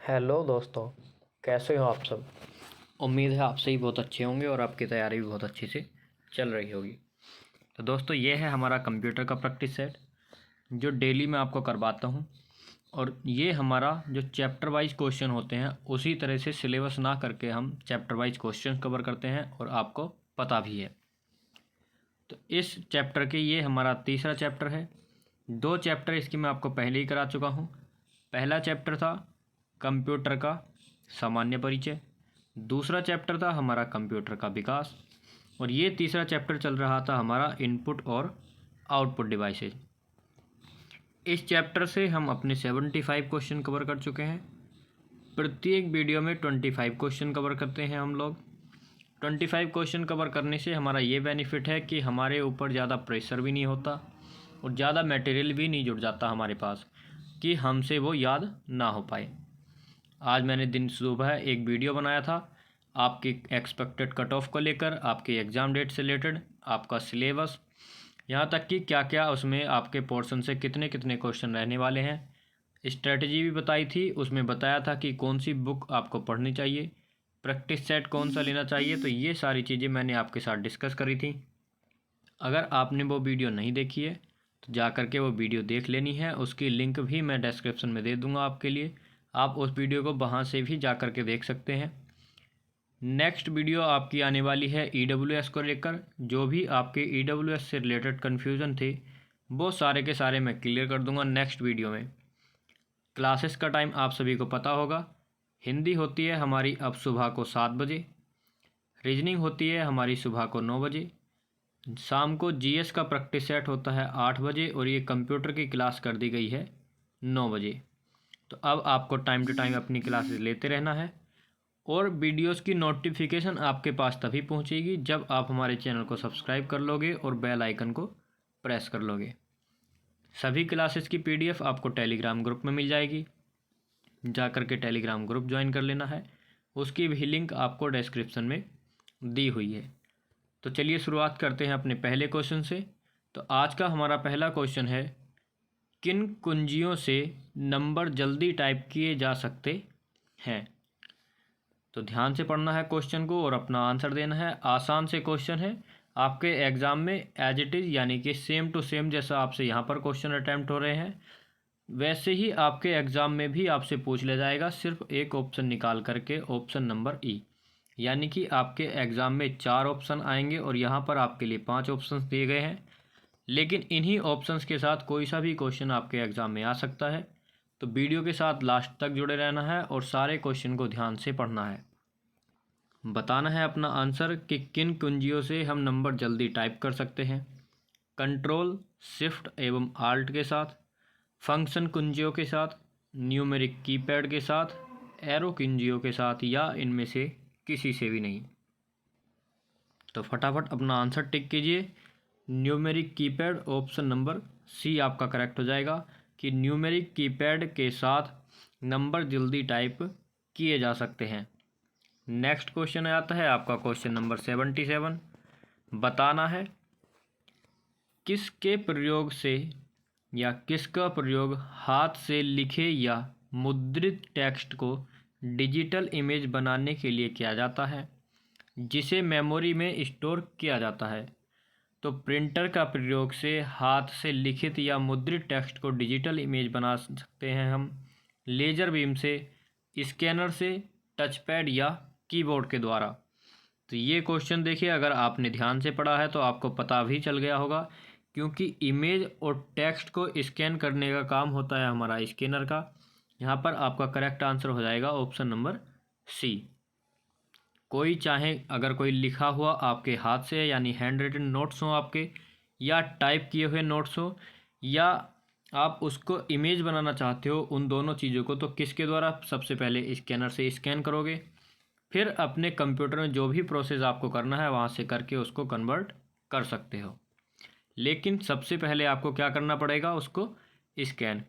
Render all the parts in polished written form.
Hello दोस्तों, कैसे हो आप सब। उम्मीद है आप सही बहुत अच्छे होंगे और आपकी तैयारी भी बहुत अच्छी से चल रही होगी। तो दोस्तों, ये है हमारा कंप्यूटर का प्रैक्टिस सेट जो डेली मैं आपको करवाता हूँ। और ये हमारा जो चैप्टर वाइज क्वेश्चन होते हैं उसी तरह से सिलेबस ना करके हम चैप्टर वाइज क्वेश्चन कवर करते हैं और आपको पता भी है। तो इस चैप्टर के ये हमारा तीसरा चैप्टर है। 2 चैप्टर इसकी मैं आपको पहले ही करा चुका हूँ। पहला चैप्टर था कंप्यूटर का सामान्य परिचय, दूसरा चैप्टर था हमारा कंप्यूटर का विकास, और ये तीसरा चैप्टर चल रहा था हमारा इनपुट और आउटपुट डिवाइसेज। इस चैप्टर से हम अपने 75 क्वेश्चन कवर कर चुके हैं। प्रत्येक वीडियो में 25 क्वेश्चन कवर करते हैं हम लोग। 25 क्वेश्चन कवर करने से हमारा ये बेनिफिट है कि हमारे ऊपर ज़्यादा प्रेशर भी नहीं होता और ज़्यादा मटेरियल भी नहीं जुड़ जाता हमारे पास कि हमसे वो याद ना हो पाए। आज मैंने दिन सुबह एक वीडियो बनाया था आपकी एक्सपेक्टेड कट ऑफ को लेकर, आपके एग्ज़ाम डेट से रिलेटेड, आपका सिलेबस, यहाँ तक कि क्या क्या उसमें आपके पोर्शन से कितने कितने क्वेश्चन रहने वाले हैं। स्ट्रेटजी भी बताई थी, उसमें बताया था कि कौन सी बुक आपको पढ़नी चाहिए, प्रैक्टिस सेट कौन सा लेना चाहिए। तो ये सारी चीज़ें मैंने आपके साथ डिस्कस करी थी। अगर आपने वो वीडियो नहीं देखी है तो जा कर के वो वीडियो देख लेनी है। उसकी लिंक भी मैं डिस्क्रिप्शन में दे दूँगा आपके लिए। आप उस वीडियो को वहाँ से भी जा कर के देख सकते हैं। नेक्स्ट वीडियो आपकी आने वाली है EWS को लेकर। जो भी आपके EWS से रिलेटेड कन्फ्यूज़न थे वो सारे के सारे मैं क्लियर कर दूंगा नेक्स्ट वीडियो में। क्लासेस का टाइम आप सभी को पता होगा। हिंदी होती है हमारी अब सुबह को 7 बजे, रीजनिंग होती है हमारी सुबह को 9 बजे, शाम को GS का प्रैक्टिस सेट होता है 8 बजे, और ये कंप्यूटर की क्लास कर दी गई है 9 बजे। तो अब आपको टाइम टू टाइम अपनी क्लासेस लेते रहना है और वीडियोस की नोटिफिकेशन आपके पास तभी पहुंचेगी जब आप हमारे चैनल को सब्सक्राइब कर लोगे और बेल आइकन को प्रेस कर लोगे। सभी क्लासेस की PDF आपको टेलीग्राम ग्रुप में मिल जाएगी, जा कर के टेलीग्राम ग्रुप ज्वाइन कर लेना है। उसकी भी लिंक आपको डिस्क्रिप्शन में दी हुई है। तो चलिए शुरुआत करते हैं अपने पहले क्वेश्चन से। तो आज का हमारा पहला क्वेश्चन है, किन कुंजियों से नंबर जल्दी टाइप किए जा सकते हैं। तो ध्यान से पढ़ना है क्वेश्चन को और अपना आंसर देना है। आसान से क्वेश्चन है, आपके एग्ज़ाम में एज इट इज़ यानी कि सेम टू सेम जैसा आपसे यहाँ पर क्वेश्चन अटैम्प्ट हो रहे हैं वैसे ही आपके एग्ज़ाम में भी आपसे पूछ लिया जाएगा, सिर्फ एक ऑप्शन निकाल करके, ऑप्शन नंबर E। यानी कि आपके एग्ज़ाम में 4 ऑप्शन आएंगे और यहाँ पर आपके लिए 5 ऑप्शंस दिए गए हैं, लेकिन इन्हीं ऑप्शंस के साथ कोई सा भी क्वेश्चन आपके एग्ज़ाम में आ सकता है। तो वीडियो के साथ लास्ट तक जुड़े रहना है और सारे क्वेश्चन को ध्यान से पढ़ना है। बताना है अपना आंसर कि किन कुंजियों से हम नंबर जल्दी टाइप कर सकते हैं। कंट्रोल, शिफ्ट एवं आल्ट के साथ, फंक्शन कुंजियों के साथ, न्यूमेरिक कीपैड के साथ, एरो कुंजियों के साथ, या इनमें से किसी से भी नहीं। तो फटाफट अपना आंसर टिक कीजिए। Numeric keypad, option number C आपका करेक्ट हो जाएगा कि न्यूमेरिक कीपैड के साथ नंबर जल्दी टाइप किए जा सकते हैं। नेक्स्ट क्वेश्चन आता है आपका क्वेश्चन नंबर 77। बताना है किसके प्रयोग से या किसका प्रयोग हाथ से लिखे या मुद्रित टेक्स्ट को डिजिटल इमेज बनाने के लिए किया जाता है जिसे मेमोरी में स्टोर किया जाता है। तो प्रिंटर का प्रयोग से हाथ से लिखित या मुद्रित टेक्स्ट को डिजिटल इमेज बना सकते हैं हम लेज़र बीम से, स्कैनर से, टचपैड या कीबोर्ड के द्वारा। तो ये क्वेश्चन देखिए, अगर आपने ध्यान से पढ़ा है तो आपको पता भी चल गया होगा, क्योंकि इमेज और टेक्स्ट को स्कैन करने का काम होता है हमारा स्कैनर का। यहाँ पर आपका करेक्ट आंसर हो जाएगा ऑप्शन नंबर C। कोई चाहे अगर कोई लिखा हुआ आपके हाथ से यानी हैंड रिटन नोट्स हो आपके, या टाइप किए हुए नोट्स हो, या आप उसको इमेज बनाना चाहते हो, उन दोनों चीज़ों को तो किसके द्वारा, सबसे पहले स्कैनर से स्कैन करोगे, फिर अपने कंप्यूटर में जो भी प्रोसेस आपको करना है वहाँ से करके उसको कन्वर्ट कर सकते हो। लेकिन सबसे पहले आपको क्या करना पड़ेगा, उसको स्कैन,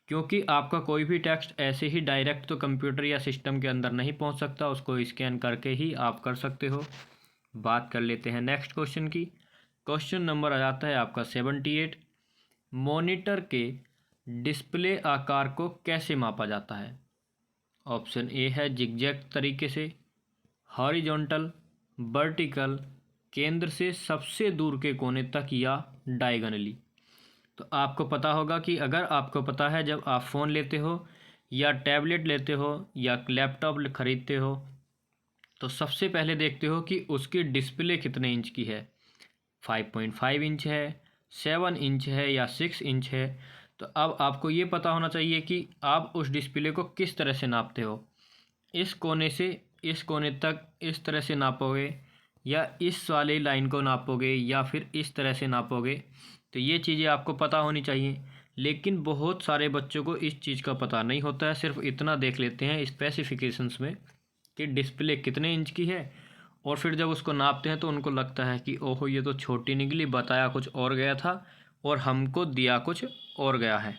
क्योंकि आपका कोई भी टेक्स्ट ऐसे ही डायरेक्ट तो कंप्यूटर या सिस्टम के अंदर नहीं पहुंच सकता, उसको स्कैन करके ही आप कर सकते हो। बात कर लेते हैं नेक्स्ट क्वेश्चन की। क्वेश्चन नंबर आ जाता है आपका 78। मॉनिटर के डिस्प्ले आकार को कैसे मापा जाता है। ऑप्शन ए है जिगजैग तरीके से, हॉरिजॉन्टल, वर्टिकल, केंद्र से सबसे दूर के कोने तक, या डायगोनली। तो आपको पता होगा कि अगर आपको पता है जब आप फ़ोन लेते हो या टैबलेट लेते हो या लैपटॉप ख़रीदते हो तो सबसे पहले देखते हो कि उसकी डिस्प्ले कितने इंच की है, 5.5 इंच है, 7 इंच है या 6 इंच है। तो अब आपको ये पता होना चाहिए कि आप उस डिस्प्ले को किस तरह से नापते हो, इस कोने से इस कोने तक इस तरह से नापोगे या इस वाली लाइन को नापोगे या फिर इस तरह से नापोगे। तो ये चीज़ें आपको पता होनी चाहिए, लेकिन बहुत सारे बच्चों को इस चीज़ का पता नहीं होता है। सिर्फ इतना देख लेते हैं स्पेसिफिकेशंस में कि डिस्प्ले कितने इंच की है, और फिर जब उसको नापते हैं तो उनको लगता है कि ओहो ये तो छोटी निकली, बताया कुछ और गया था और हमको दिया कुछ और गया है।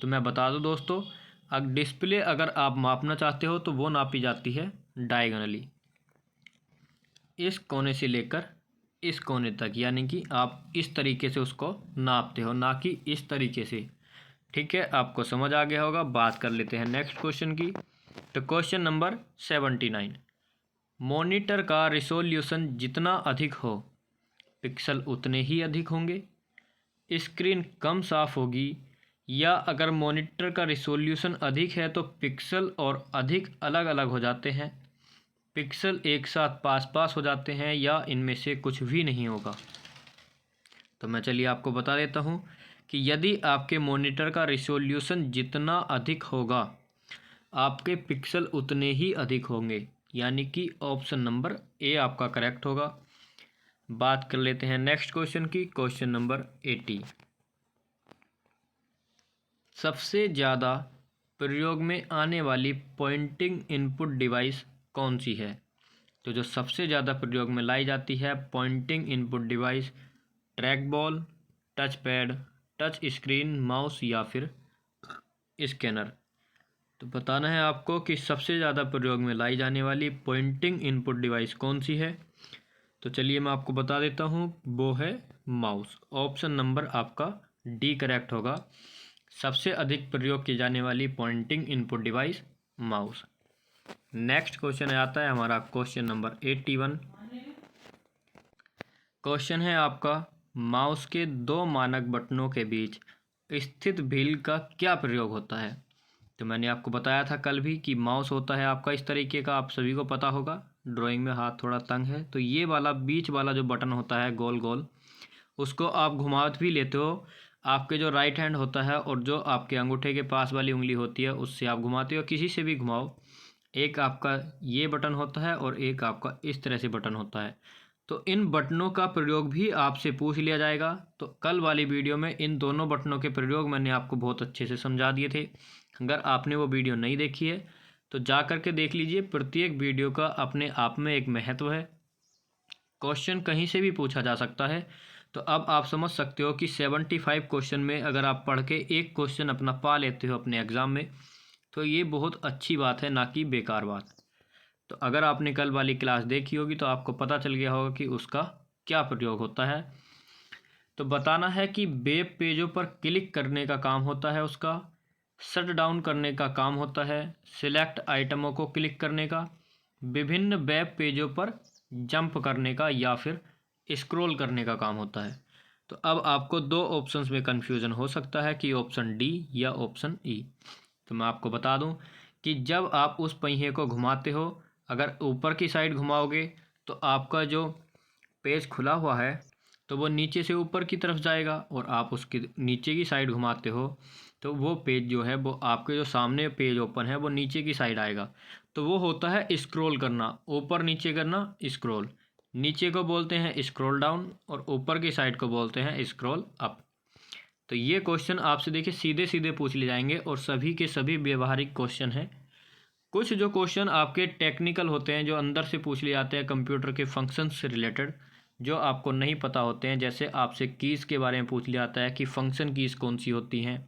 तो मैं बता दूं दोस्तों, अगर डिस्प्ले अगर आप मापना चाहते हो तो वो नापी जाती है डायगोनली, इस कोने से लेकर इस कोने तक, यानी कि आप इस तरीके से उसको नापते हो, ना कि इस तरीके से। ठीक है, आपको समझ आ गया होगा। बात कर लेते हैं नेक्स्ट क्वेश्चन की। तो क्वेश्चन नंबर 79, मॉनिटर का रिसोल्यूशन जितना अधिक हो पिक्सल उतने ही अधिक होंगे, स्क्रीन कम साफ होगी, या अगर मॉनिटर का रिसोल्यूशन अधिक है तो पिक्सल और अधिक अलग अलग हो जाते हैं, पिक्सल एक साथ पास पास हो जाते हैं, या इनमें से कुछ भी नहीं होगा। तो मैं चलिए आपको बता देता हूँ कि यदि आपके मॉनिटर का रिसोल्यूशन जितना अधिक होगा आपके पिक्सल उतने ही अधिक होंगे, यानी कि ऑप्शन नंबर ए आपका करेक्ट होगा। बात कर लेते हैं नेक्स्ट क्वेश्चन की। क्वेश्चन नंबर 80, सबसे ज़्यादा प्रयोग में आने वाली पॉइंटिंग इनपुट डिवाइस कौन सी है? तो जो सबसे ज़्यादा प्रयोग में लाई जाती है pointing input device, track ball, touch pad, touch screen, mouse या फिर स्कैनर। तो बताना है आपको कि सबसे ज़्यादा प्रयोग में लाई जाने वाली पॉइंटिंग इनपुट डिवाइस कौन सी है। तो चलिए मैं आपको बता देता हूँ, वो है माउस। ऑप्शन नंबर आपका डी करेक्ट होगा। सबसे अधिक प्रयोग की जाने वाली pointing input device mouse. Next question आता है हमारा क्वेश्चन नंबर 81। क्वेश्चन है आपका, माउस के दो मानक बटनों के बीच स्थित व्हील का क्या प्रयोग होता है? तो मैंने आपको बताया था कल भी कि माउस होता है आपका इस तरीके का, आप सभी को पता होगा। ड्राइंग में हाथ थोड़ा तंग है तो ये वाला बीच वाला जो बटन होता है गोल गोल, उसको आप घुमा भी लेते हो। आपके जो राइट हैंड होता है और जो आपके अंगूठे के पास वाली उंगली होती है उससे आप घुमाते हो, किसी से भी घुमाओ। एक आपका ये बटन होता है और एक आपका इस तरह से बटन होता है। तो इन बटनों का प्रयोग भी आपसे पूछ लिया जाएगा। तो कल वाली वीडियो में इन दोनों बटनों के प्रयोग मैंने आपको बहुत अच्छे से समझा दिए थे। अगर आपने वो वीडियो नहीं देखी है तो जा कर के देख लीजिए। प्रत्येक वीडियो का अपने आप में एक महत्व है। क्वेश्चन कहीं से भी पूछा जा सकता है। तो अब आप समझ सकते हो कि 75 क्वेश्चन में अगर आप पढ़ के एक क्वेश्चन अपना पा लेते हो अपने एग्ज़ाम में, तो ये बहुत अच्छी बात है, ना कि बेकार बात। तो अगर आपने कल वाली क्लास देखी होगी तो आपको पता चल गया होगा कि उसका क्या प्रयोग होता है। तो बताना है कि वेब पेजों पर क्लिक करने का काम होता है उसका, शट डाउन करने का काम होता है, सिलेक्ट आइटमों को क्लिक करने का, विभिन्न वेब पेजों पर जंप करने का, या फिर स्क्रॉल करने का काम होता है। तो अब आपको दो ऑप्शंस में कन्फ्यूज़न हो सकता है कि ऑप्शन डी या ऑप्शन ई। तो मैं आपको बता दूं कि जब आप उस पहिए को घुमाते हो, अगर ऊपर की साइड घुमाओगे तो आपका जो पेज खुला हुआ है तो वो नीचे से ऊपर की तरफ जाएगा, और आप उसकी नीचे की साइड घुमाते हो तो वो पेज जो है वो आपके जो सामने पेज ओपन है वो नीचे की साइड आएगा। तो वो होता है स्क्रॉल करना, ऊपर नीचे करना, स्क्रॉल। नीचे को बोलते हैं स्क्रॉल डाउन और ऊपर की साइड को बोलते हैं स्क्रॉल अप। तो ये क्वेश्चन आपसे देखिए सीधे सीधे पूछ ले जाएंगे और सभी के सभी व्यवहारिक क्वेश्चन हैं। कुछ जो क्वेश्चन आपके टेक्निकल होते हैं, जो अंदर से पूछ लिए जाते हैं कंप्यूटर के फंक्शन से रिलेटेड, जो आपको नहीं पता होते हैं। जैसे आपसे कीज़ के बारे में पूछ लिया जाता है कि फंक्शन कीज़ कौन सी होती हैं,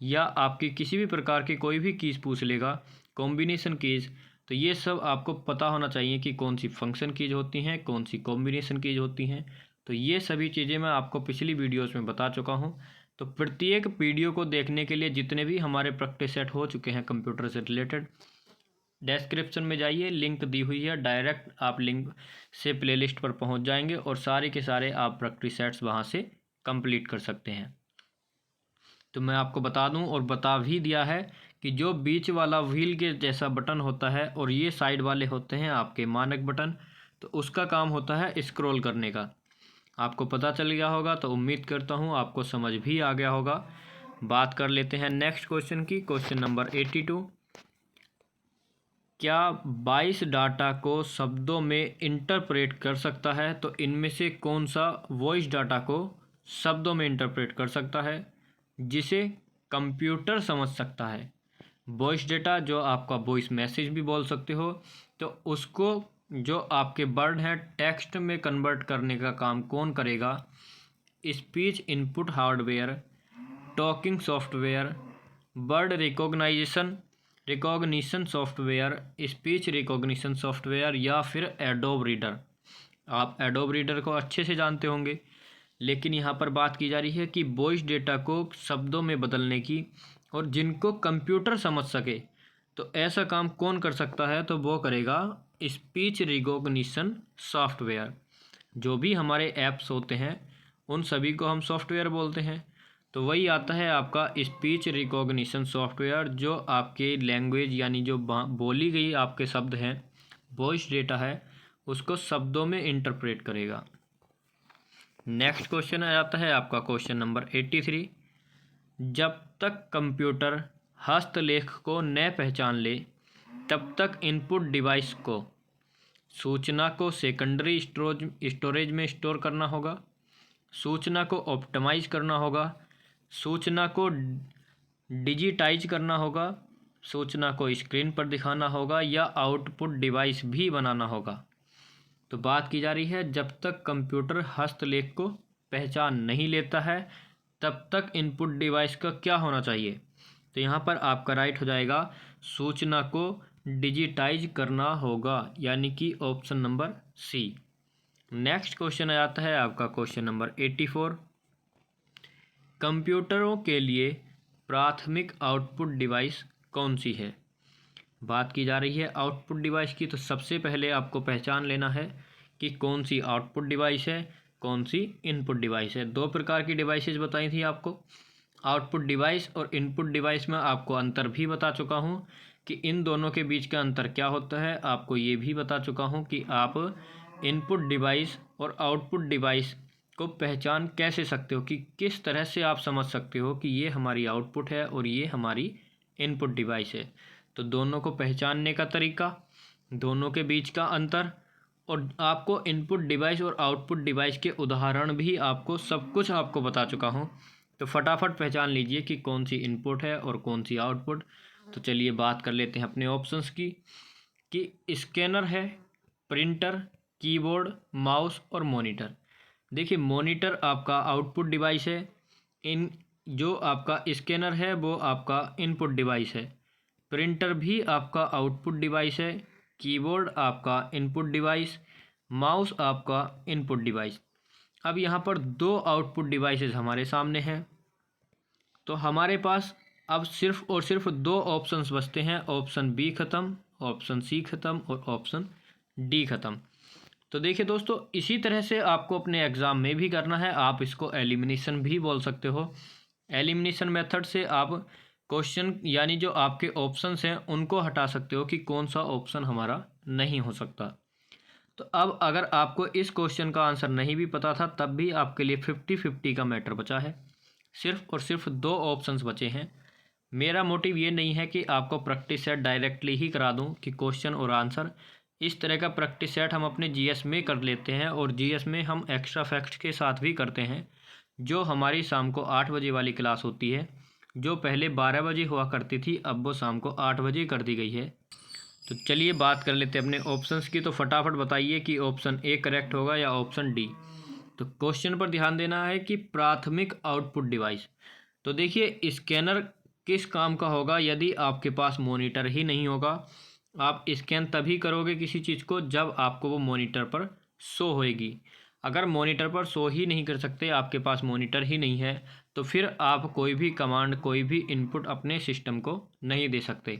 या आपकी किसी भी प्रकार की कोई भी कीज़ पूछ लेगा, कॉम्बिनेशन कीज़। तो ये सब आपको पता होना चाहिए कि कौन सी फंक्शन कीज़ होती हैं, कौन सी कॉम्बिनेशन कीज़ होती हैं। तो ये सभी चीज़ें मैं आपको पिछली वीडियोस में बता चुका हूँ। तो प्रत्येक वीडियो को देखने के लिए जितने भी हमारे प्रैक्टिस सेट हो चुके हैं कंप्यूटर से रिलेटेड, डिस्क्रिप्शन में जाइए, लिंक दी हुई है, डायरेक्ट आप लिंक से प्लेलिस्ट पर पहुंच जाएंगे और सारे के सारे आप प्रैक्टिस सेट्स वहां से कंप्लीट कर सकते हैं। तो मैं आपको बता दूं और बता भी दिया है कि जो बीच वाला व्हील के जैसा बटन होता है और ये साइड वाले होते हैं आपके मानक बटन, तो उसका काम होता है स्क्रॉल करने का। आपको पता चल गया होगा, तो उम्मीद करता हूँ आपको समझ भी आ गया होगा। बात कर लेते हैं नेक्स्ट क्वेश्चन की। क्वेश्चन नंबर 82, क्या 22 डाटा को शब्दों में इंटरप्रेट कर सकता है? तो इनमें से कौन सा वॉइस डाटा को शब्दों में इंटरप्रेट कर सकता है जिसे कंप्यूटर समझ सकता है? वॉइस डेटा जो आपका वॉइस मैसेज भी बोल सकते हो, तो उसको जो आपके वर्ड हैं टेक्स्ट में कन्वर्ट करने का काम कौन करेगा? Speech input hardware, talking software, word recognition software, speech recognition software, या फिर एडोब रीडर। आप एडोब रीडर को अच्छे से जानते होंगे, लेकिन यहाँ पर बात की जा रही है कि वॉइस डेटा को शब्दों में बदलने की और जिनको कंप्यूटर समझ सके, तो ऐसा काम कौन कर सकता है? तो वो करेगा स्पीच रिकॉग्निशन सॉफ्टवेयर। जो भी हमारे ऐप्स होते हैं उन सभी को हम सॉफ्टवेयर बोलते हैं, तो वही आता है आपका स्पीच रिकॉग्निशन सॉफ्टवेयर, जो आपके लैंग्वेज यानी जो बोली गई आपके शब्द हैं, वॉइस डेटा है, उसको शब्दों में इंटरप्रेट करेगा। नेक्स्ट क्वेश्चन आ जाता है आपका क्वेश्चन नंबर 83, जब तक कंप्यूटर हस्तलेख को न पहचान ले तब तक इनपुट डिवाइस को सूचना को सेकेंडरी स्टोरेज में स्टोर करना होगा, सूचना को ऑप्टिमाइज करना होगा, सूचना को डिजिटाइज करना होगा, सूचना को स्क्रीन पर दिखाना होगा, या आउटपुट डिवाइस भी बनाना होगा। तो बात की जा रही है जब तक कंप्यूटर हस्तलेख को पहचान नहीं लेता है तब तक इनपुट डिवाइस का क्या होना चाहिए? तो यहाँ पर आपका राइट हो जाएगा सूचना को डिजिटाइज करना होगा, यानी कि option number C. Next question आ जाता है आपका क्वेश्चन नंबर 84, कंप्यूटरों के लिए प्राथमिक आउटपुट डिवाइस कौन सी है? बात की जा रही है आउटपुट डिवाइस की, तो सबसे पहले आपको पहचान लेना है कि कौन सी आउटपुट डिवाइस है, कौन सी इनपुट डिवाइस है। दो प्रकार की डिवाइसेस बताई थी आपको, आउटपुट डिवाइस और इनपुट डिवाइस में आपको अंतर भी बता चुका हूँ कि इन दोनों के बीच का अंतर क्या होता है। आपको ये भी बता चुका हूँ कि आप इनपुट डिवाइस और आउटपुट डिवाइस को पहचान कैसे सकते हो, कि किस तरह से आप समझ सकते हो कि ये हमारी आउटपुट है और ये हमारी इनपुट डिवाइस है। तो दोनों को पहचानने का तरीका, दोनों के बीच का अंतर, और आपको इनपुट डिवाइस और आउटपुट डिवाइस के उदाहरण भी आपको सब कुछ आपको बता चुका हूँ। तो फटाफट पहचान लीजिए कि कौन सी इनपुट है और कौन सी आउटपुट। तो चलिए बात कर लेते हैं अपने ऑप्शंस की, कि स्कैनर है, प्रिंटर, कीबोर्ड, माउस और मॉनिटर। देखिए मॉनिटर आपका आउटपुट डिवाइस है, इन जो आपका स्कैनर है वो आपका इनपुट डिवाइस है, प्रिंटर भी आपका आउटपुट डिवाइस है, कीबोर्ड आपका इनपुट डिवाइस, माउस आपका इनपुट डिवाइस। अब यहाँ पर दो आउटपुट डिवाइसेस हमारे सामने हैं, तो हमारे पास अब सिर्फ और सिर्फ दो ऑप्शंस बचते हैं, ऑप्शन बी ख़त्म, ऑप्शन सी ख़त्म और ऑप्शन डी ख़त्म। तो देखिए दोस्तों, इसी तरह से आपको अपने एग्ज़ाम में भी करना है। आप इसको एलिमिनेशन भी बोल सकते हो। एलिमिनेशन मेथड से आप क्वेश्चन यानी जो आपके ऑप्शंस हैं उनको हटा सकते हो कि कौन सा ऑप्शन हमारा नहीं हो सकता। तो अब अगर आपको इस क्वेश्चन का आंसर नहीं भी पता था तब भी आपके लिए 50-50 का मैटर बचा है। सिर्फ और सिर्फ दो ऑप्शंस बचे हैं। मेरा मोटिव ये नहीं है कि आपको प्रैक्टिस सेट डायरेक्टली ही करा दूं कि क्वेश्चन और आंसर। इस तरह का प्रैक्टिस सेट हम अपने जीएस में कर लेते हैं, और जीएस में हम एक्स्ट्रा फैक्ट्स के साथ भी करते हैं। जो हमारी शाम को 8 बजे वाली क्लास होती है, जो पहले 12 बजे हुआ करती थी, अब वो शाम को 8 बजे कर दी गई है। तो चलिए बात कर लेते हैं अपने ऑप्शंस की। तो फटाफट बताइए कि ऑप्शन ए करेक्ट होगा या ऑप्शन डी। तो क्वेश्चन पर ध्यान देना है कि प्राथमिक आउटपुट डिवाइस। तो देखिए स्कैनर किस काम का होगा? यदि आपके पास मॉनिटर ही नहीं होगा, आप स्कैन तभी करोगे किसी चीज़ को जब आपको वो मॉनिटर पर शो होएगी। अगर मॉनिटर पर शो ही नहीं कर सकते, आपके पास मॉनिटर ही नहीं है, तो फिर आप कोई भी कमांड, कोई भी इनपुट अपने सिस्टम को नहीं दे सकते।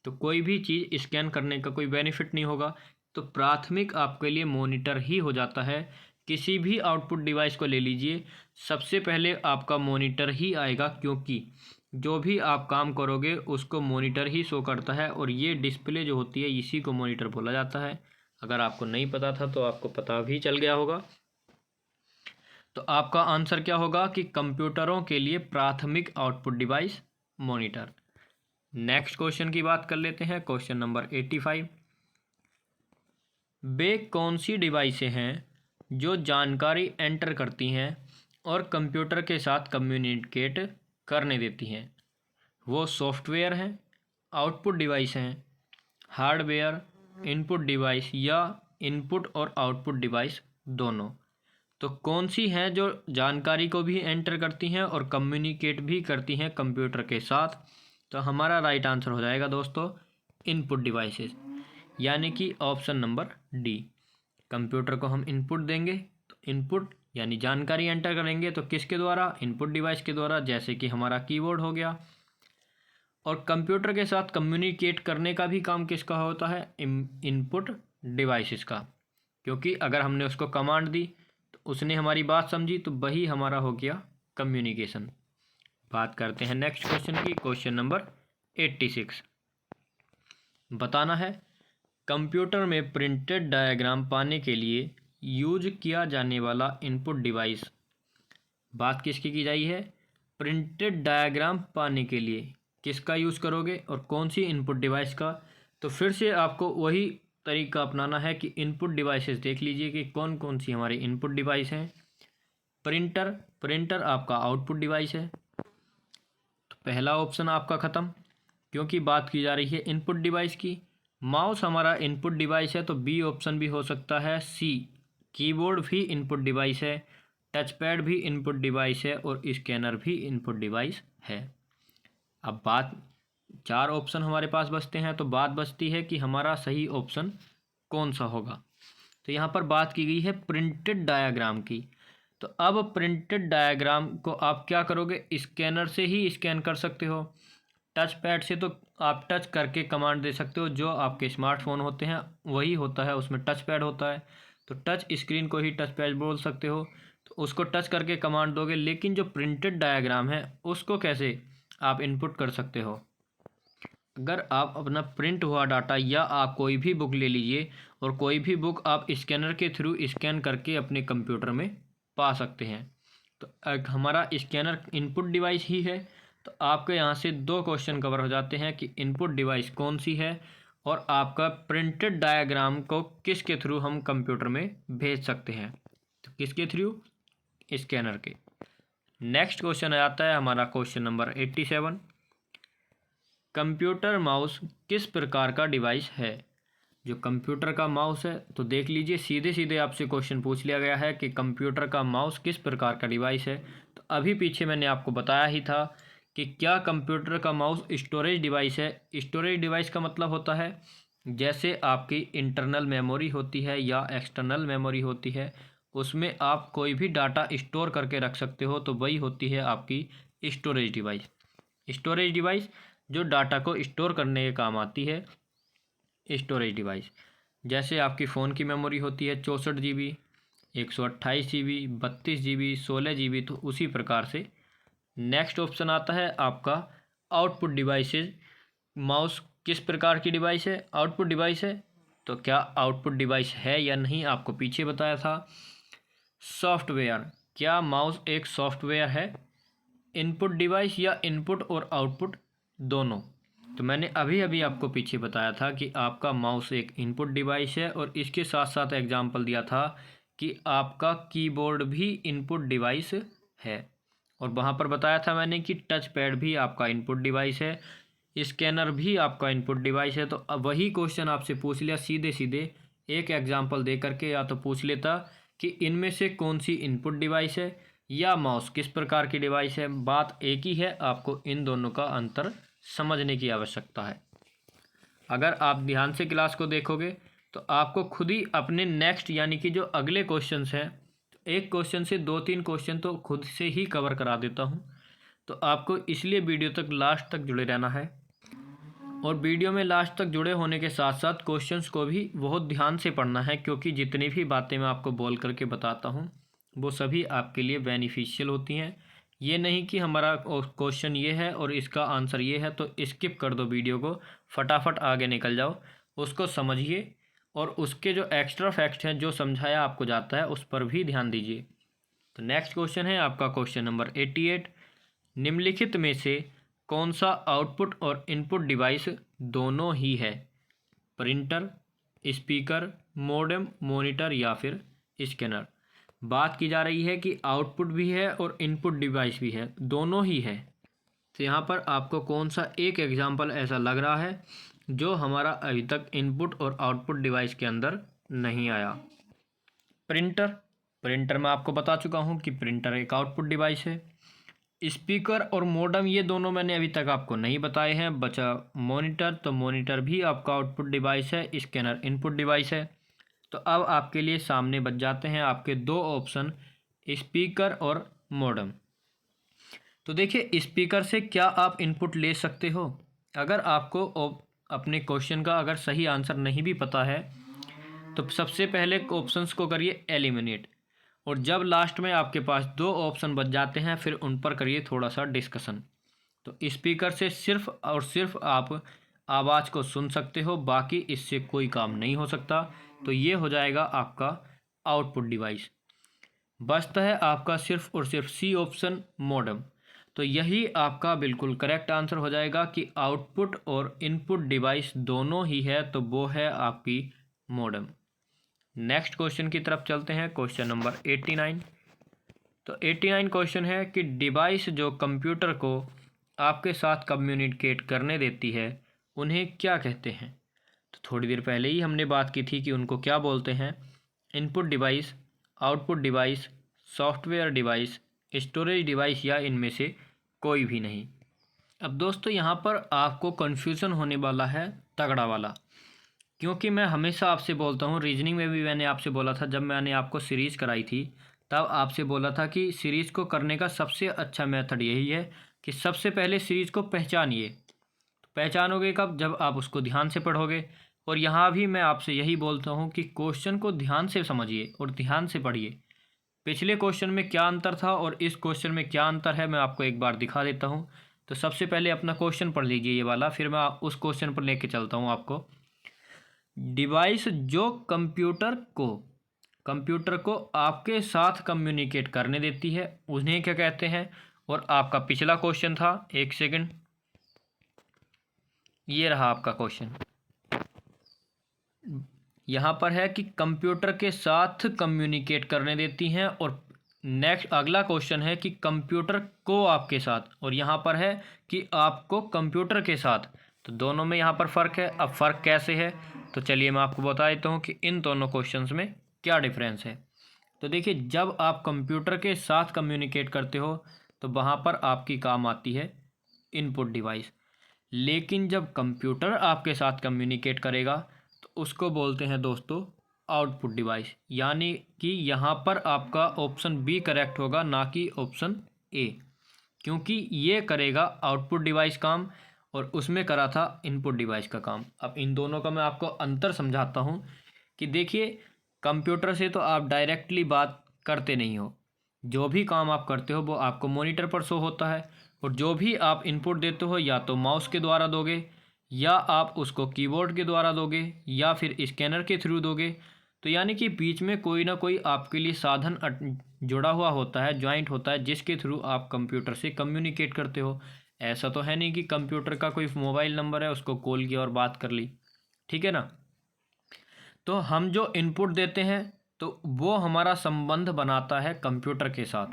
तो कोई भी चीज़ स्कैन करने का कोई बेनिफिट नहीं होगा। तो प्राथमिक आपके लिए मॉनिटर ही हो जाता है। किसी भी आउटपुट डिवाइस को ले लीजिए, सबसे पहले आपका मॉनिटर ही आएगा, क्योंकि जो भी आप काम करोगे उसको मॉनिटर ही शो करता है, और ये डिस्प्ले जो होती है इसी को मॉनिटर बोला जाता है। अगर आपको नहीं पता था तो आपको पता भी चल गया होगा। तो आपका आंसर क्या होगा कि कंप्यूटरों के लिए प्राथमिक output device monitor. Next question की बात कर लेते हैं, क्वेश्चन नंबर 85। वे कौन सी डिवाइसें हैं जो जानकारी एंटर करती हैं और कंप्यूटर के साथ कम्युनिकेट करने देती हैं? वो सॉफ्टवेयर हैं, आउटपुट डिवाइस हैं, हार्डवेयर, इनपुट डिवाइस, या इनपुट और आउटपुट डिवाइस दोनों? तो कौन सी हैं जो जानकारी को भी एंटर करती हैं और कम्युनिकेट भी करती हैं कंप्यूटर के साथ? तो हमारा राइट आंसर हो जाएगा दोस्तों इनपुट डिवाइसेस, यानी कि ऑप्शन नंबर डी। कंप्यूटर को हम इनपुट देंगे तो इनपुट यानी जानकारी एंटर करेंगे, तो किसके द्वारा? इनपुट डिवाइस के द्वारा, जैसे कि हमारा कीबोर्ड हो गया। और कंप्यूटर के साथ कम्युनिकेट करने का भी काम किसका होता है? इनपुट डिवाइसेस का, क्योंकि अगर हमने उसको कमांड दी तो उसने हमारी बात समझी, तो वही हमारा हो गया कम्युनिकेशन। बात करते हैं नेक्स्ट क्वेश्चन की, क्वेश्चन नंबर 86। बताना है कंप्यूटर में प्रिंटेड डायग्राम पाने के लिए यूज किया जाने वाला इनपुट डिवाइस। बात किसकी की जाई है? प्रिंटेड डायग्राम पाने के लिए किसका यूज़ करोगे और कौन सी इनपुट डिवाइस का? तो फिर से आपको वही तरीका अपनाना है कि इनपुट डिवाइसेस देख लीजिए कि कौन कौन सी हमारी इनपुट डिवाइस हैं। प्रिंटर आपका आउटपुट डिवाइस है, तो पहला ऑप्शन आपका ख़त्म, क्योंकि बात की जा रही है इनपुट डिवाइस की। माउस हमारा इनपुट डिवाइस है, तो बी ऑप्शन भी हो सकता है। सी, कीबोर्ड भी इनपुट डिवाइस है, टच पैड भी इनपुट डिवाइस है, और स्कैनर भी इनपुट डिवाइस है। अब बात, 4 ऑप्शन हमारे पास बचते हैं, तो बात बचती है कि हमारा सही ऑप्शन कौन सा होगा। तो यहाँ पर बात की गई है प्रिंटेड डायग्राम की। तो अब प्रिंटेड डायग्राम को आप क्या करोगे? स्कैनर से ही स्कैन कर सकते हो। टच पैड से तो आप टच करके कमांड दे सकते हो, जो आपके स्मार्टफोन होते हैं वही होता है, उसमें टच पैड होता है, तो टच स्क्रीन को ही टच पैड बोल सकते हो, तो उसको टच करके कमांड दोगे। लेकिन जो प्रिंटेड डायग्राम है उसको कैसे आप इनपुट कर सकते हो? अगर आप अपना प्रिंट हुआ डाटा, या आप कोई भी बुक ले लीजिए और कोई भी बुक आप स्कैनर के थ्रू स्कैन करके अपने कंप्यूटर में पा सकते हैं, तो हमारा स्कैनर इनपुट डिवाइस ही है। तो आपके यहाँ से 2 क्वेश्चन कवर हो जाते हैं कि इनपुट डिवाइस कौन सी है और आपका प्रिंटेड डायग्राम को किसके थ्रू हम कंप्यूटर में भेज सकते हैं। तो किसके थ्रू? स्कैनर के। नेक्स्ट क्वेश्चन आ जाता है हमारा क्वेश्चन नंबर 87। कंप्यूटर माउस किस प्रकार का डिवाइस है? जो कंप्यूटर का माउस है, तो देख लीजिए सीधे सीधे आपसे क्वेश्चन पूछ लिया गया है कि कंप्यूटर का माउस किस प्रकार का डिवाइस है। तो अभी पीछे मैंने आपको बताया ही था कि क्या कंप्यूटर का माउस स्टोरेज डिवाइस है। स्टोरेज डिवाइस का मतलब होता है जैसे आपकी इंटरनल मेमोरी होती है या एक्सटर्नल मेमोरी होती है, उसमें आप कोई भी डाटा स्टोर करके रख सकते हो, तो वही होती है आपकी स्टोरेज डिवाइस। स्टोरेज डिवाइस जो डाटा को स्टोर करने के काम आती है, स्टोरेज डिवाइस। जैसे आपकी फ़ोन की मेमोरी होती है 64 GB, 128 GB, 32 GB, 16 GB, तो उसी प्रकार से। नेक्स्ट ऑप्शन आता है आपका आउटपुट डिवाइसेज। माउस किस प्रकार की डिवाइस है? आउटपुट डिवाइस है। तो क्या आउटपुट डिवाइस है या नहीं, आपको पीछे बताया था। सॉफ्टवेयर, क्या माउस एक सॉफ्टवेयर है? इनपुट डिवाइस या इनपुट और आउटपुट दोनों? तो मैंने अभी अभी आपको पीछे बताया था कि आपका माउस एक इनपुट डिवाइस है, और इसके साथ साथ एग्जांपल दिया था कि आपका कीबोर्ड भी इनपुट डिवाइस है, और वहाँ पर बताया था मैंने कि टच पैड भी आपका इनपुट डिवाइस है, स्कैनर भी आपका इनपुट डिवाइस है। तो अब वही क्वेश्चन आपसे पूछ लिया सीधे सीधे एक एग्जाम्पल दे करके, या तो पूछ लेता कि इनमें से कौन सी इनपुट डिवाइस है या माउस किस प्रकार की डिवाइस है। बात एक ही है, आपको इन दोनों का अंतर समझने की आवश्यकता है। अगर आप ध्यान से क्लास को देखोगे तो आपको खुद ही अपने नेक्स्ट यानी कि जो अगले क्वेश्चंस हैं एक क्वेश्चन से 2-3 क्वेश्चन तो खुद से ही कवर करा देता हूँ। तो आपको इसलिए वीडियो तक लास्ट तक जुड़े रहना है, और वीडियो में लास्ट तक जुड़े होने के साथ साथ क्वेश्चंस को भी बहुत ध्यान से पढ़ना है, क्योंकि जितनी भी बातें मैं आपको बोल करके बताता हूँ वो सभी आपके लिए बेनिफिशियल होती हैं। ये नहीं कि हमारा क्वेश्चन ये है और इसका आंसर ये है तो स्किप कर दो वीडियो को, फटाफट आगे निकल जाओ। उसको समझिए और उसके जो एक्स्ट्रा फैक्ट्स हैं जो समझाया आपको जाता है उस पर भी ध्यान दीजिए। तो नेक्स्ट क्वेश्चन है आपका क्वेश्चन नंबर 88। निम्नलिखित में से कौन सा आउटपुट और इनपुट डिवाइस दोनों ही है? प्रिंटर, स्पीकर, मॉडेम, मॉनिटर या फिर स्कैनर। बात की जा रही है कि आउटपुट भी है और इनपुट डिवाइस भी है, दोनों ही है। तो यहाँ पर आपको कौन सा एक एग्जाम्पल ऐसा लग रहा है जो हमारा अभी तक इनपुट और आउटपुट डिवाइस के अंदर नहीं आया? प्रिंटर, प्रिंटर मैं आपको बता चुका हूँ कि प्रिंटर एक आउटपुट डिवाइस है। स्पीकर और मॉडेम ये दोनों मैंने अभी तक आपको नहीं बताए हैं। बचा मॉनिटर, तो मॉनिटर भी आपका आउटपुट डिवाइस है, स्कैनर इनपुट डिवाइस है। तो अब आपके लिए सामने बच जाते हैं आपके दो ऑप्शन, स्पीकर और मॉडेम। तो देखिए, स्पीकर से क्या आप इनपुट ले सकते हो? अगर आपको अपने क्वेश्चन का अगर सही आंसर नहीं भी पता है तो सबसे पहले ऑप्शंस को करिए एलिमिनेट, और जब लास्ट में आपके पास दो ऑप्शन बच जाते हैं फिर उन पर करिए थोड़ा सा डिस्कशन। तो स्पीकर से सिर्फ और सिर्फ आप आवाज़ को सुन सकते हो, बाकी इससे कोई काम नहीं हो सकता। तो ये हो जाएगा आपका आउटपुट डिवाइस। बचता है आपका सिर्फ और सिर्फ सी ऑप्शन, मॉडेम। तो यही आपका बिल्कुल करेक्ट आंसर हो जाएगा कि आउटपुट और इनपुट डिवाइस दोनों ही है, तो वो है आपकी मॉडेम। नेक्स्ट क्वेश्चन की तरफ चलते हैं, क्वेश्चन नंबर 89। तो 89 क्वेश्चन है कि डिवाइस जो कंप्यूटर को आपके साथ कम्युनिकेट करने देती है उन्हें क्या कहते हैं? तो थोड़ी देर पहले ही हमने बात की थी कि उनको क्या बोलते हैं। Input device, output device, software device, storage device या इनमें से कोई भी नहीं। अब दोस्तों यहाँ पर आपको कन्फ्यूज़न होने वाला है तगड़ा वाला, क्योंकि मैं हमेशा आपसे बोलता हूँ, रीजनिंग में भी मैंने आपसे बोला था, जब मैंने आपको सीरीज़ कराई थी तब आपसे बोला था कि सीरीज़ को करने का सबसे अच्छा मेथड यही है कि सबसे पहले सीरीज़ को पहचानिए। तो पहचानोगे कब? जब आप उसको ध्यान से पढ़ोगे। और यहाँ भी मैं आपसे यही बोलता हूँ कि क्वेश्चन को ध्यान से समझिए और ध्यान से पढ़िए। पिछले क्वेश्चन में क्या अंतर था और इस क्वेश्चन में क्या अंतर है मैं आपको एक बार दिखा देता हूँ। तो सबसे पहले अपना क्वेश्चन पढ़ लीजिए ये वाला, फिर मैं उस क्वेश्चन पर लेके चलता हूँ आपको। डिवाइस जो कंप्यूटर को आपके साथ कम्युनिकेट करने देती है उन्हें क्या कहते हैं? और आपका पिछला क्वेश्चन था, एक सेकंड, ये रहा आपका क्वेश्चन। यहाँ पर है कि कंप्यूटर के साथ कम्युनिकेट करने देती हैं, और नेक्स्ट अगला क्वेश्चन है कि कंप्यूटर को आपके साथ, और यहाँ पर है कि आपको कंप्यूटर के साथ। तो दोनों में यहाँ पर फ़र्क है। अब फ़र्क कैसे है तो चलिए मैं आपको बता देता हूँ कि इन दोनों क्वेश्चंस में क्या डिफरेंस है। तो देखिए, जब आप कंप्यूटर के साथ कम्युनिकेट करते हो तो वहाँ पर आपकी काम आती है इनपुट डिवाइस, लेकिन जब कंप्यूटर आपके साथ कम्युनिकेट करेगा तो उसको बोलते हैं दोस्तों आउटपुट डिवाइस। यानी कि यहाँ पर आपका ऑप्शन बी करेक्ट होगा, ना कि ऑप्शन ए, क्योंकि ये करेगा आउटपुट डिवाइस काम और उसमें करा था इनपुट डिवाइस का काम। अब इन दोनों का मैं आपको अंतर समझाता हूँ कि देखिए, कंप्यूटर से तो आप डायरेक्टली बात करते नहीं हो, जो भी काम आप करते हो वो आपको मॉनिटर पर शो होता है, और जो भी आप इनपुट देते हो या तो माउस के द्वारा दोगे या आप उसको कीबोर्ड के द्वारा दोगे या फिर स्कैनर के थ्रू दोगे। तो यानी कि बीच में कोई ना कोई आपके लिए साधन जुड़ा हुआ होता है, ज्वाइंट होता है, जिसके थ्रू आप कंप्यूटर से कम्युनिकेट करते हो। ऐसा तो है नहीं कि कंप्यूटर का कोई मोबाइल नंबर है उसको कॉल किया और बात कर ली, ठीक है ना। तो हम जो इनपुट देते हैं तो वो हमारा संबंध बनाता है कंप्यूटर के साथ,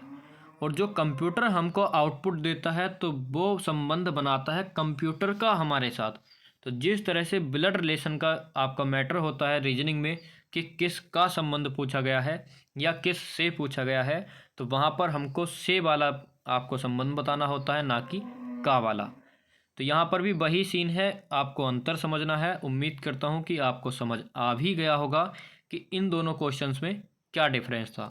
और जो कंप्यूटर हमको आउटपुट देता है तो वो संबंध बनाता है कंप्यूटर का हमारे साथ। तो जिस तरह से ब्लड रिलेशन का आपका मैटर होता है रीजनिंग में कि किसका संबंध पूछा गया है या किस से पूछा गया है, तो वहाँ पर हमको से वाला आपको संबंध बताना होता है, ना कि का वाला। तो यहाँ पर भी वही सीन है, आपको अंतर समझना है। उम्मीद करता हूँ कि आपको समझ आ भी गया होगा कि इन दोनों क्वेश्चंस में क्या डिफरेंस था।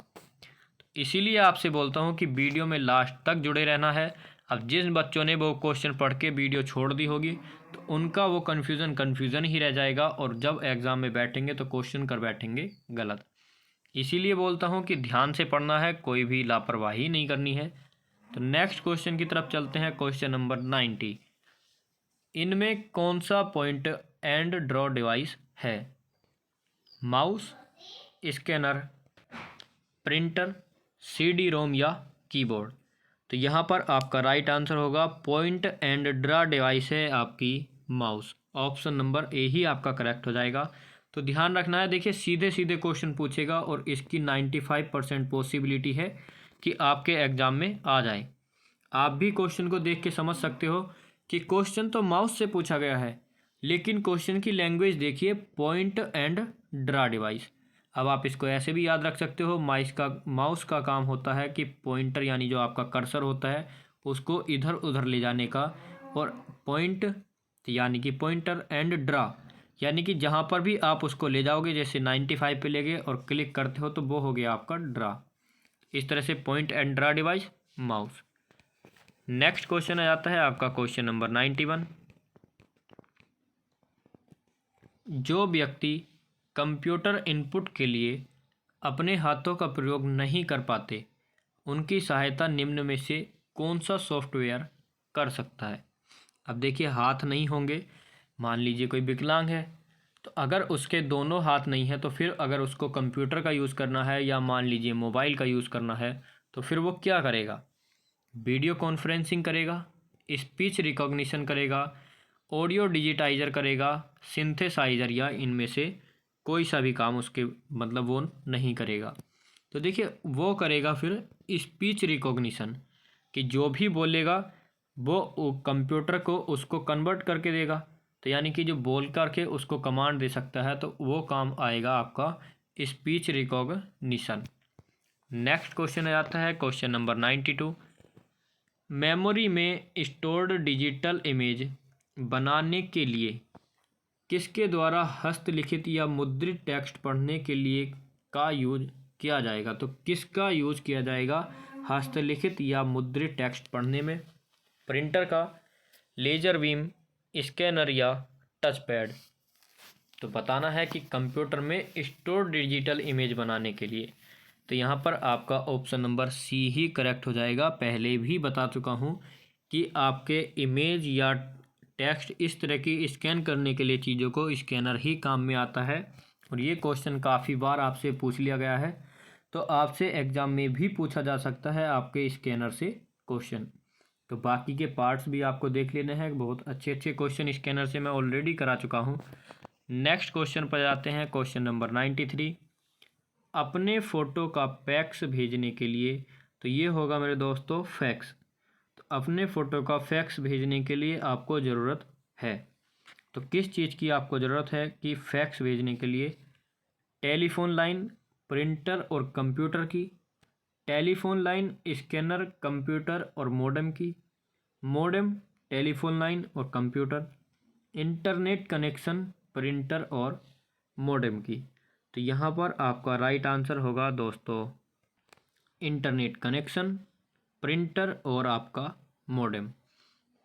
इसीलिए आपसे बोलता हूँ कि वीडियो में लास्ट तक जुड़े रहना है। अब जिन बच्चों ने वो क्वेश्चन पढ़ के वीडियो छोड़ दी होगी तो उनका वो कन्फ्यूज़न ही रह जाएगा और जब एग्ज़ाम में बैठेंगे तो क्वेश्चन कर बैठेंगे गलत। इसीलिए बोलता हूँ कि ध्यान से पढ़ना है, कोई भी लापरवाही नहीं करनी है। तो नेक्स्ट क्वेश्चन की तरफ चलते हैं। क्वेश्चन नंबर 90, इनमें कौन सा पॉइंट एंड ड्रॉ डिवाइस है? Mouse, scanner, printer, CD ROM या कीबोर्ड? तो यहाँ पर आपका राइट आंसर होगा पॉइंट एंड ड्रॉ डिवाइस है आपकी माउस। ऑप्शन नंबर ए ही आपका करेक्ट हो जाएगा। तो ध्यान रखना है, देखिए सीधे सीधे क्वेश्चन पूछेगा और इसकी 95% पॉसिबिलिटी है कि आपके एग्जाम में आ जाए। आप भी क्वेश्चन को देख के समझ सकते हो कि क्वेश्चन तो माउस से पूछा गया है, लेकिन क्वेश्चन की लैंग्वेज देखिए, पॉइंट एंड ड्रा डिवाइस। अब आप इसको ऐसे भी याद रख सकते हो, माउस का काम होता है कि पॉइंटर यानी जो आपका कर्सर होता है उसको इधर उधर ले जाने का, और पॉइंट यानी कि पॉइंटर, एंड ड्रा यानी कि जहाँ पर भी आप उसको ले जाओगे, जैसे 95 पे ले गए और क्लिक करते हो तो वो हो गया आपका ड्रा। इस तरह से point and draw device mouse. Next question आ जाता है आपका क्वेश्चन नंबर 91, जो व्यक्ति कंप्यूटर इनपुट के लिए अपने हाथों का प्रयोग नहीं कर पाते उनकी सहायता निम्न में से कौन सा सॉफ्टवेयर कर सकता है? अब देखिए, हाथ नहीं होंगे, मान लीजिए कोई विकलांग है, तो अगर उसके दोनों हाथ नहीं है तो फिर अगर उसको कंप्यूटर का यूज़ करना है या मान लीजिए मोबाइल का यूज़ करना है तो फिर वो क्या करेगा? वीडियो कॉन्फ्रेंसिंग करेगा, स्पीच रिकॉग्निशन करेगा, ऑडियो डिजिटाइजर करेगा, सिंथेसाइजर, या इनमें से कोई सा भी काम उसके मतलब वो नहीं करेगा। तो देखिए, वो करेगा फिर स्पीच रिकॉग्निशन, कि जो भी बोलेगा वो कंप्यूटर को उसको कन्वर्ट करके देगा। तो यानी कि जो बोल करके उसको कमांड दे सकता है, तो वो काम आएगा आपका स्पीच रिकॉग्निशन। नेक्स्ट क्वेश्चन आ जाता है क्वेश्चन नंबर 92, मेमोरी में स्टोर्ड डिजिटल इमेज बनाने के लिए किसके द्वारा हस्तलिखित या मुद्रित टेक्स्ट पढ़ने के लिए का यूज किया जाएगा? तो किसका यूज किया जाएगा हस्तलिखित या मुद्रित टेक्स्ट पढ़ने में? प्रिंटर का, लेजर बीम, स्कैनर या टच पैड? तो बताना है कि कंप्यूटर में स्टोर डिजिटल इमेज बनाने के लिए। तो यहाँ पर आपका ऑप्शन नंबर सी ही करेक्ट हो जाएगा। पहले भी बता चुका हूँ कि आपके इमेज या टेक्स्ट इस तरह की स्कैन करने के लिए चीज़ों को स्कैनर ही काम में आता है, और ये क्वेश्चन काफ़ी बार आपसे पूछ लिया गया है, तो आपसे एग्ज़ाम में भी पूछा जा सकता है आपके स्कैनर से क्वेश्चन। तो बाकी के पार्ट्स भी आपको देख लेने हैं, बहुत अच्छे अच्छे क्वेश्चन स्कैनर से मैं ऑलरेडी करा चुका हूँ। नेक्स्ट क्वेश्चन पर जाते हैं, क्वेश्चन नंबर 93, अपने फ़ोटो का फैक्स भेजने के लिए, तो ये होगा मेरे दोस्तों फैक्स। तो अपने फ़ोटो का फैक्स भेजने के लिए आपको ज़रूरत है, तो किस चीज़ की आपको ज़रूरत है कि फैक्स भेजने के लिए? टेलीफोन लाइन, प्रिंटर और कंप्यूटर की, टेलीफोन लाइन, स्कैनर, कंप्यूटर और मॉडेम की, मॉडेम, टेलीफोन लाइन और कंप्यूटर, इंटरनेट कनेक्शन, प्रिंटर और मॉडेम की? तो यहाँ पर आपका राइट आंसर होगा दोस्तों इंटरनेट कनेक्शन, प्रिंटर और आपका मॉडेम।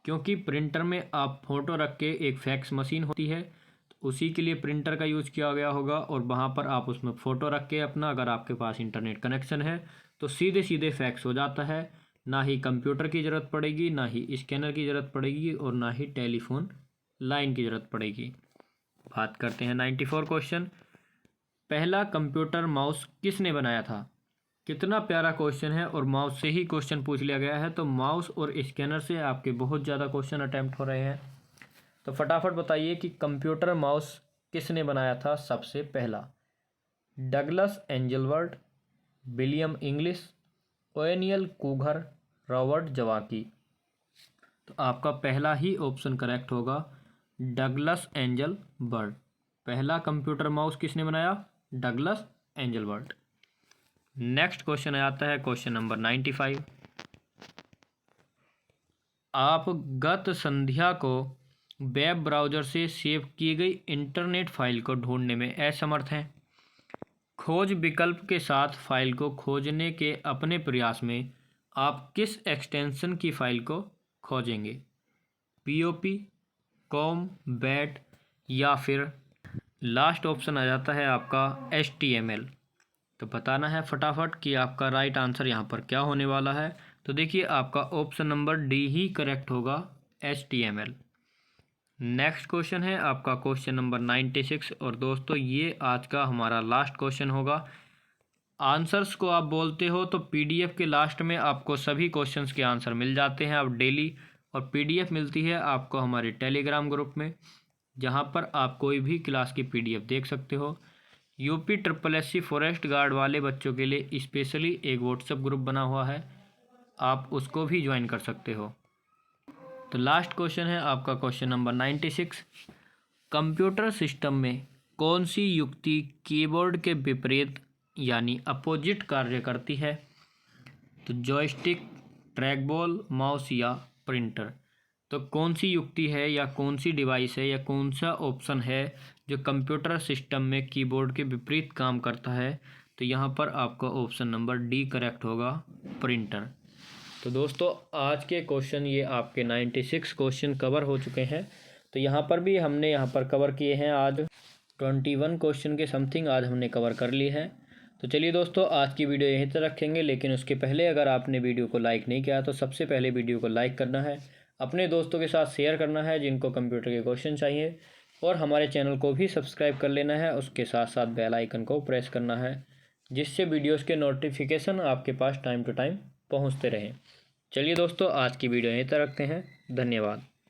क्योंकि प्रिंटर में आप फ़ोटो रख के, एक फैक्स मशीन होती है तो उसी के लिए प्रिंटर का यूज़ किया गया होगा, और वहाँ पर आप उसमें फ़ोटो रख के अपना, अगर आपके पास इंटरनेट कनेक्शन है तो सीधे सीधे फैक्स हो जाता है। ना ही कंप्यूटर की ज़रूरत पड़ेगी, ना ही स्कैनर की ज़रूरत पड़ेगी, और ना ही टेलीफोन लाइन की ज़रूरत पड़ेगी। बात करते हैं 94 क्वेश्चन, पहला कंप्यूटर माउस किसने बनाया था? कितना प्यारा क्वेश्चन है, और माउस से ही क्वेश्चन पूछ लिया गया है। तो माउस और स्कैनर से आपके बहुत ज़्यादा क्वेश्चन अटैम्प्ट हो रहे हैं, तो फटाफट बताइए कि कंप्यूटर माउस किसने बनाया था सबसे पहला? डगलस एंजलवर्ड, विलियम इंग्लिश, ओएनियल कूघर, रॉबर्ट जवाकी? तो आपका पहला ही ऑप्शन करेक्ट होगा, डगलस एंजल बर्ड। पहला कंप्यूटर माउस किसने बनाया? Douglas Engelbart. Next question आता है क्वेश्चन नंबर 95, आप गत संध्या को वेब ब्राउज़र से सेव की गई इंटरनेट फाइल को ढूंढने में असमर्थ हैं। खोज विकल्प के साथ फाइल को खोजने के अपने प्रयास में आप किस एक्सटेंशन की फाइल को खोजेंगे? POP, कॉम, बैट या फिर लास्ट ऑप्शन आ जाता है आपका HTML। तो बताना है फटाफट कि आपका राइट आंसर यहाँ पर क्या होने वाला है। तो देखिए आपका ऑप्शन नंबर डी ही करेक्ट होगा, HTML। नेक्स्ट क्वेश्चन है आपका क्वेश्चन नंबर 96 और दोस्तों ये आज का हमारा लास्ट क्वेश्चन होगा। आंसर्स को आप बोलते हो तो PDF के लास्ट में आपको सभी क्वेश्चंस के आंसर मिल जाते हैं आप डेली, और PDF मिलती है आपको हमारे टेलीग्राम ग्रुप में, जहां पर आप कोई भी क्लास की PDF देख सकते हो। UPSSC फॉरेस्ट गार्ड वाले बच्चों के लिए स्पेशली एक व्हाट्सएप ग्रुप बना हुआ है, आप उसको भी ज्वाइन कर सकते हो। तो लास्ट क्वेश्चन है आपका क्वेश्चन नंबर 96। कंप्यूटर सिस्टम में कौन सी युक्ति कीबोर्ड के विपरीत यानी अपोजिट कार्य करती है? तो जॉयस्टिक, ट्रैकबॉल, माउस या प्रिंटर। तो कौन सी युक्ति है या कौन सी डिवाइस है या कौन सा ऑप्शन है जो कंप्यूटर सिस्टम में कीबोर्ड के विपरीत काम करता है? तो यहाँ पर आपका ऑप्शन नंबर डी करेक्ट होगा, प्रिंटर। तो दोस्तों आज के क्वेश्चन ये आपके 96 क्वेश्चन कवर हो चुके हैं। तो यहाँ पर भी हमने यहाँ पर कवर किए हैं आज 21 क्वेश्चन के समथिंग आज हमने कवर कर लिए हैं। तो चलिए दोस्तों आज की वीडियो यहीं तक रखेंगे, लेकिन उसके पहले अगर आपने वीडियो को लाइक नहीं किया तो सबसे पहले वीडियो को लाइक करना है, अपने दोस्तों के साथ शेयर करना है जिनको कंप्यूटर के क्वेश्चन चाहिए, और हमारे चैनल को भी सब्सक्राइब कर लेना है। उसके साथ साथ बेल आइकन को प्रेस करना है जिससे वीडियोज़ के नोटिफिकेशन आपके पास टाइम टू टाइम पहुँचते रहें। चलिए दोस्तों आज की वीडियो यहीं तक रखते हैं, धन्यवाद।